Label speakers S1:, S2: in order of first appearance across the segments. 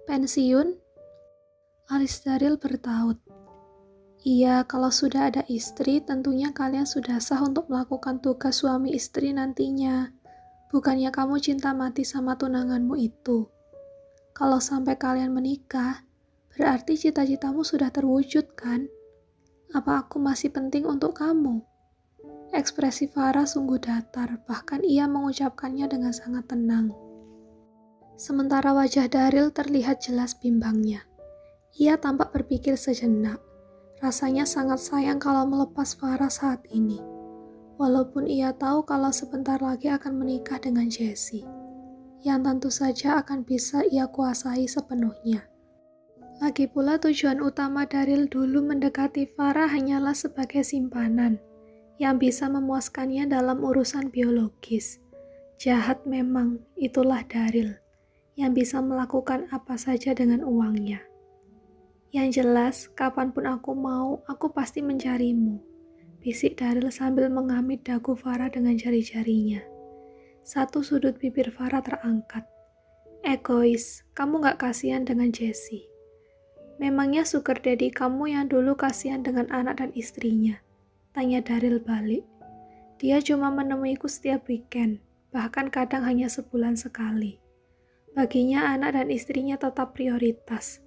S1: Pensiun? Alis Daryl bertaut. Iya, kalau sudah ada istri, tentunya kalian sudah sah untuk melakukan tugas suami istri nantinya. Bukannya kamu cinta mati sama tunanganmu itu. Kalau sampai kalian menikah, berarti cita-citamu sudah terwujud kan? Apa aku masih penting untuk kamu? Ekspresi Farah sungguh datar, bahkan ia mengucapkannya dengan sangat tenang. Sementara wajah Daryl terlihat jelas bimbangnya. Ia tampak berpikir sejenak. Rasanya sangat sayang kalau melepas Farah saat ini. Walaupun ia tahu kalau sebentar lagi akan menikah dengan Jessie, yang tentu saja akan bisa ia kuasai sepenuhnya. Lagi pula tujuan utama Daryl dulu mendekati Farah hanyalah sebagai simpanan, yang bisa memuaskannya dalam urusan biologis. Jahat memang, itulah Daryl, yang bisa melakukan apa saja dengan uangnya. Yang jelas, kapanpun aku mau, aku pasti mencarimu, bisik Daryl sambil mengamit dagu Farah dengan jari-jarinya. Satu sudut bibir Farah terangkat. Egois, kamu gak kasihan dengan Jessie? Memangnya sugar daddy kamu yang dulu kasihan dengan anak dan istrinya? Tanya Daryl balik. Dia cuma menemuiku setiap weekend, bahkan kadang hanya sebulan sekali. Baginya anak dan istrinya tetap prioritas.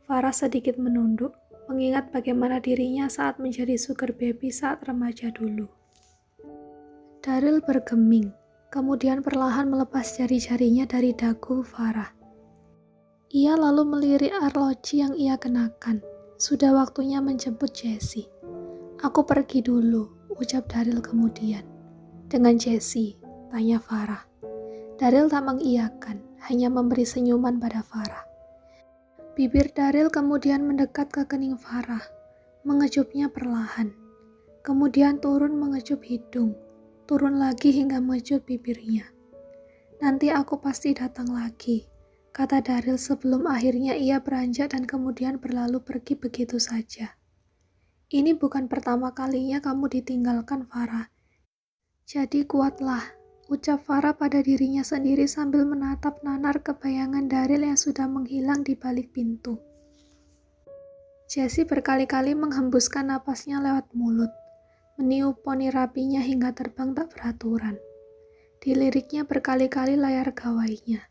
S1: Farah sedikit menunduk, mengingat bagaimana dirinya saat menjadi sugar baby saat remaja dulu. Daryl bergeming, kemudian perlahan melepas jari-jarinya dari dagu Farah. Ia lalu melirik arloji yang ia kenakan. Sudah waktunya menjemput Jessie. Aku pergi dulu, ucap Daryl kemudian. Dengan Jessie, tanya Farah. Daryl tak mengiyakan, hanya memberi senyuman pada Farah. Bibir Daryl kemudian mendekat ke kening Farah, mengejupnya perlahan. Kemudian turun mengecup hidung, turun lagi hingga mengecup bibirnya. Nanti aku pasti datang lagi, kata Daryl sebelum akhirnya ia beranjak dan kemudian berlalu pergi begitu saja. Ini bukan pertama kalinya kamu ditinggalkan, Farah. Jadi kuatlah, ucap Farah pada dirinya sendiri sambil menatap nanar kebayangan Daryl yang sudah menghilang di balik pintu. Jessie berkali-kali menghembuskan napasnya lewat mulut, meniup poni rapinya hingga terbang tak beraturan. Diliriknya berkali-kali layar gawainya.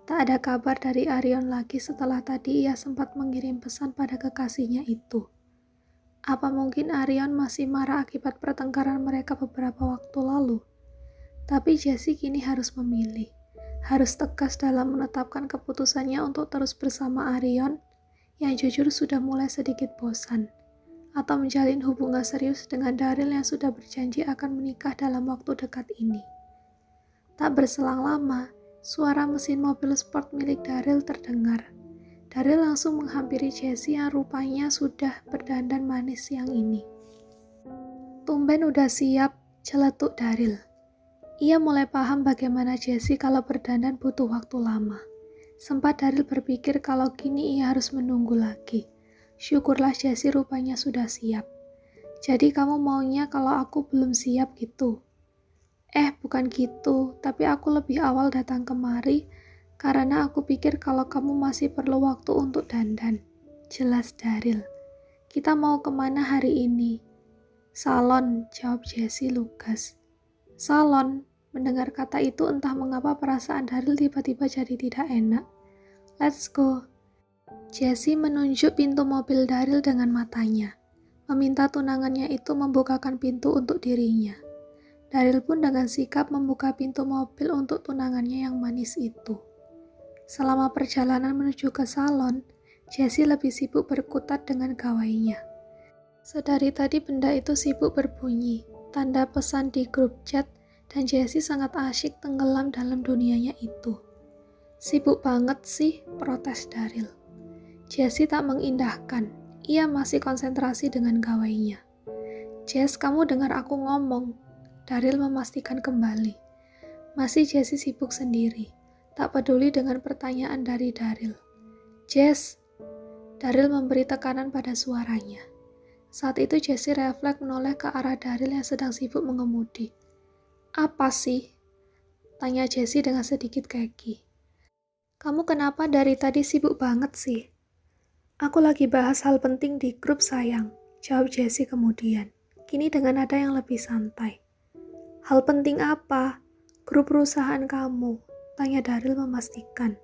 S1: Tak ada kabar dari Arion lagi setelah tadi ia sempat mengirim pesan pada kekasihnya itu. Apa mungkin Arion masih marah akibat pertengkaran mereka beberapa waktu lalu? Tapi Jessie kini harus memilih, harus tegas dalam menetapkan keputusannya untuk terus bersama Arion yang jujur sudah mulai sedikit bosan, atau menjalin hubungan serius dengan Daryl yang sudah berjanji akan menikah dalam waktu dekat ini. Tak berselang lama, suara mesin mobil sport milik Daryl terdengar. Daryl langsung menghampiri Jessie yang rupanya sudah berdandan manis siang ini. Tumben udah siap, celetuk Daryl. Ia mulai paham bagaimana Jessie kalau berdandan butuh waktu lama. Sempat Daryl berpikir kalau kini ia harus menunggu lagi. Syukurlah Jessie rupanya sudah siap. Jadi kamu maunya kalau aku belum siap gitu? Bukan gitu, tapi aku lebih awal datang kemari karena aku pikir kalau kamu masih perlu waktu untuk dandan. Jelas Daryl. Kita mau kemana hari ini? Salon, jawab Jessie lugas. Salon, mendengar kata itu entah mengapa perasaan Daryl tiba-tiba jadi tidak enak. Let's go. Jessie menunjuk pintu mobil Daryl dengan matanya, meminta tunangannya itu membukakan pintu untuk dirinya. Daryl pun dengan sikap membuka pintu mobil untuk tunangannya yang manis itu. Selama perjalanan menuju ke salon, Jessie lebih sibuk berkutat dengan gawainya. Sedari tadi benda itu sibuk berbunyi, tanda pesan di grup chat, dan Jessie sangat asyik tenggelam dalam dunianya itu. Sibuk banget sih, protes Daryl. Jessie tak mengindahkan, ia masih konsentrasi dengan gawainya. Jess, kamu dengar aku ngomong. Daryl memastikan kembali. Masih Jessie sibuk sendiri, tak peduli dengan pertanyaan dari Daryl. Jess, Daryl memberi tekanan pada suaranya. Saat itu Jessie refleks menoleh ke arah Daryl yang sedang sibuk mengemudi. Apa sih? Tanya Jessie dengan sedikit keki. Kamu kenapa dari tadi sibuk banget sih? Aku lagi bahas hal penting di grup sayang, jawab Jessie kemudian. Kini dengan nada yang lebih santai. Hal penting apa? Grup perusahaan kamu, tanya Daryl memastikan.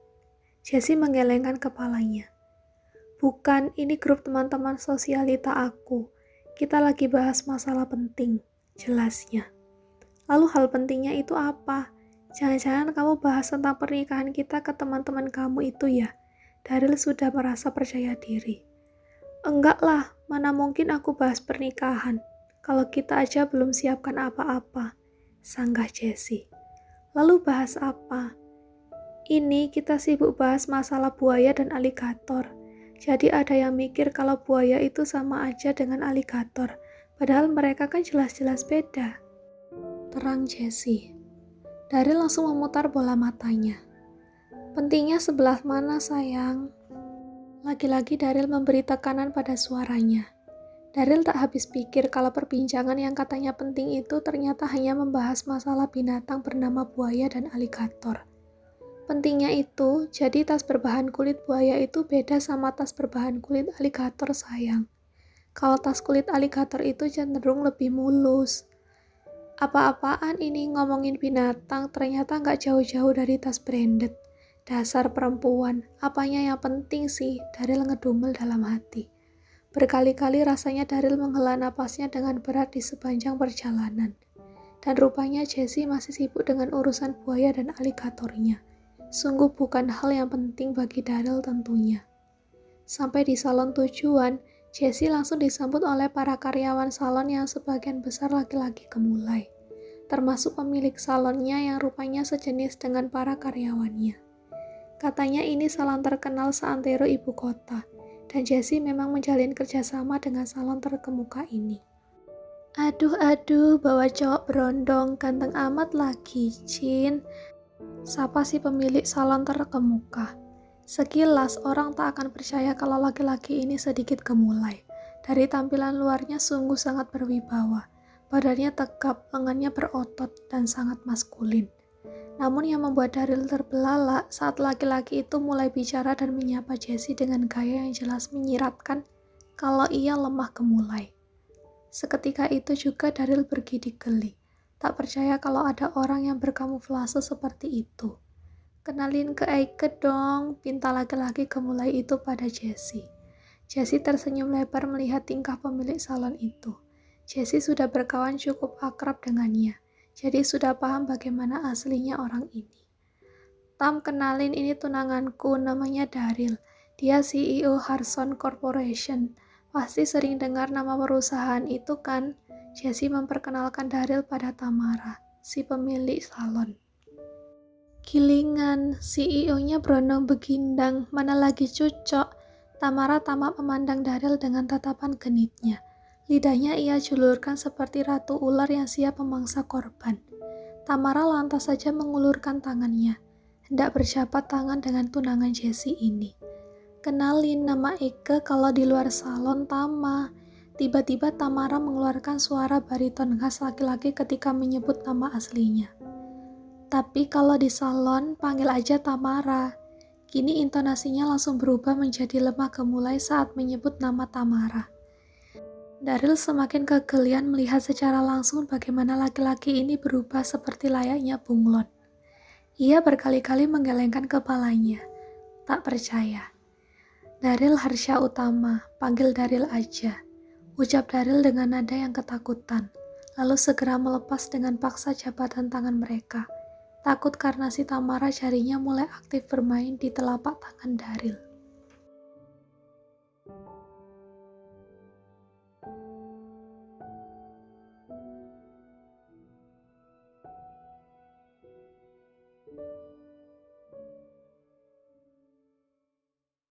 S1: Jessie menggelengkan kepalanya. Bukan, ini grup teman-teman sosialita aku. Kita lagi bahas masalah penting, jelasnya. Lalu hal pentingnya itu apa? Jangan-jangan kamu bahas tentang pernikahan kita ke teman-teman kamu itu ya? Daryl sudah merasa percaya diri. Enggak lah, mana mungkin aku bahas pernikahan. Kalau kita aja belum siapkan apa-apa, sanggah Jessie. Lalu bahas apa? Ini kita sibuk bahas masalah buaya dan aligator. Jadi ada yang mikir kalau buaya itu sama aja dengan aligator, padahal mereka kan jelas-jelas beda. Terang Jessie. Daryl langsung memutar bola matanya. Pentingnya sebelah mana sayang? Lagi-lagi Daryl memberi tekanan pada suaranya. Daryl tak habis pikir kalau perbincangan yang katanya penting itu ternyata hanya membahas masalah binatang bernama buaya dan aligator. Pentingnya itu, jadi tas berbahan kulit buaya itu beda sama tas berbahan kulit aligator sayang. Kalau tas kulit aligator itu cenderung lebih mulus. Apa-apaan ini ngomongin binatang, ternyata nggak jauh-jauh dari tas branded. Dasar perempuan, apanya yang penting sih? Daryl ngedumel dalam hati. Berkali-kali rasanya Daryl menghela napasnya dengan berat di sepanjang perjalanan. Dan rupanya Jessie masih sibuk dengan urusan buaya dan aligatornya. Sungguh bukan hal yang penting bagi Daryl tentunya. Sampai di salon tujuan, Jessie langsung disambut oleh para karyawan salon yang sebagian besar laki-laki gemulai. Termasuk pemilik salonnya yang rupanya sejenis dengan para karyawannya. Katanya ini salon terkenal seantero ibu kota. Dan Jessie memang menjalin kerjasama dengan salon terkemuka ini. Aduh, bawa cowok berondong, ganteng amat lagi, Cin. Sapa si pemilik salon terkemuka. Sekilas orang tak akan percaya kalau laki-laki ini sedikit gemulai. Dari tampilan luarnya sungguh sangat berwibawa. Badannya tegap, lengannya berotot, dan sangat maskulin. Namun yang membuat Daryl terbelalak saat laki-laki itu mulai bicara dan menyapa Jessie dengan gaya yang jelas menyiratkan kalau ia lemah gemulai. Seketika itu juga Daryl bergidik geli, tak percaya kalau ada orang yang berkamuflase seperti itu. Kenalin ke Eike dong, pinta laki-laki gemulai itu pada Jessie. Jessie tersenyum lebar melihat tingkah pemilik salon itu. Jessie sudah berkawan cukup akrab dengannya. Jadi sudah paham bagaimana aslinya orang ini. Tam, kenalin ini tunanganku, namanya Daryl. Dia CEO Harson Corporation. Pasti sering dengar nama perusahaan itu kan? Jessie memperkenalkan Daryl pada Tamara, si pemilik salon. Gilingan, CEO-nya berondong begindang, mana lagi cucok. Tamara tamak memandang Daryl dengan tatapan genitnya. Lidahnya ia julurkan seperti ratu ular yang siap memangsa korban. Tamara lantas saja mengulurkan tangannya, hendak berjabat tangan dengan tunangan Jessie ini. Kenalin, nama Eike kalau di luar salon Tama. Tiba-tiba Tamara mengeluarkan suara bariton khas laki-laki ketika menyebut nama aslinya. Tapi kalau di salon, panggil aja Tamara. Kini intonasinya langsung berubah menjadi lemah gemulai saat menyebut nama Tamara. Daryl semakin kegelian melihat secara langsung bagaimana laki-laki ini berubah seperti layaknya bunglon. Ia berkali-kali menggelengkan kepalanya. Tak percaya. Daryl Harsha Utama, panggil Daryl aja. Ucap Daryl dengan nada yang ketakutan, lalu segera melepas dengan paksa jabatan tangan mereka. Takut karena si Tamara jarinya mulai aktif bermain di telapak tangan Daryl.